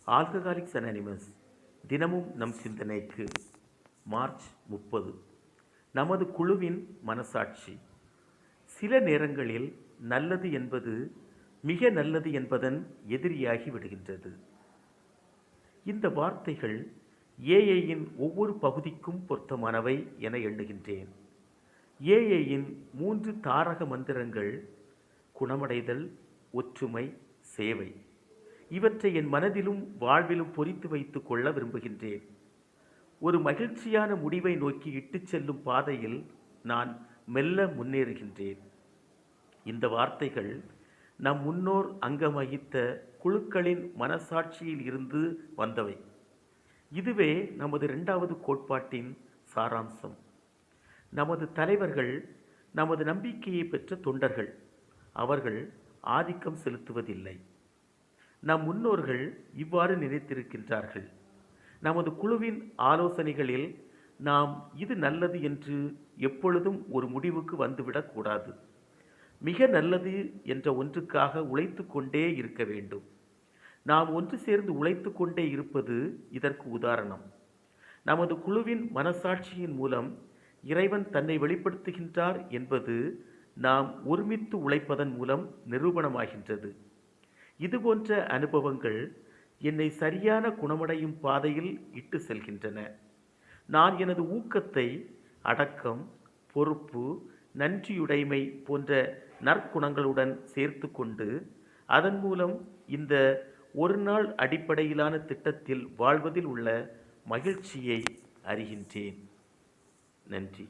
Alcoholics anonymous தினமும் நம் சிந்தனைக்கு. மார்ச் 30. நமது குழுவின் மனசாட்சி. சில நேரங்களில் நல்லது என்பது மிக நல்லது என்பதன் எதிரியாகி விடுகின்றது. இந்த வார்த்தைகள் ஏஐயின் ஒவ்வொரு பகுதிக்கும் பொருத்தமானவை என எண்ணுகின்றேன். ஏஐயின் 3 தாரக மந்திரங்கள் குணமடைதல், ஒற்றுமை, சேவை. இவற்றை என் மனதிலும் வாழ்விலும் பொறித்து வைத்துக் கொள்ள விரும்புகின்றேன். ஒரு மகிழ்ச்சியான முடிவை நோக்கி இட்டுச் செல்லும் பாதையில் நான் மெல்ல முன்னேறுகின்றேன். இந்த வார்த்தைகள் நம் முன்னோர் அங்கம் வகித்த குழுக்களின் மனசாட்சியில் இருந்து வந்தவை. இதுவே நமது 2வது கோட்பாட்டின் சாராம்சம். நமது தலைவர்கள் நமது நம்பிக்கையை பெற்ற தொண்டர்கள். அவர்கள் ஆதிக்கம் செலுத்துவதில்லை. நம் முன்னோர்கள் இவ்வாறு நினைத்திருக்கின்றார்கள். நமது குழுவின் ஆலோசனைகளில் நாம் இது நல்லது என்று எப்பொழுதும் ஒரு முடிவுக்கு வந்துவிடக்கூடாது. மிக நல்லது என்ற ஒன்றுக்காக உழைத்து கொண்டே இருக்க வேண்டும். நாம் ஒன்று சேர்ந்து உழைத்து கொண்டே இருப்பது இதற்கு உதாரணம். நமது குழுவின் மனசாட்சியின் மூலம் இறைவன் தன்னை வெளிப்படுத்துகின்றார் என்பது நாம் ஒருமித்து உழைப்பதன் மூலம் நிரூபணமாகின்றது. இதுபோன்ற அனுபவங்கள் என்னை சரியான குணமடையும் பாதையில் இட்டு செல்கின்றன. நான் எனது ஊக்கத்தை அடக்கம், பொறுப்பு, நன்றியுடைமை போன்ற நற்குணங்களுடன் சேர்த்து கொண்டு அதன் மூலம் இந்த ஒரு நாள் அடிப்படையிலான திட்டத்தில் வாழ்வதில் உள்ள மகிழ்ச்சியை அறிகின்றேன். நன்றி.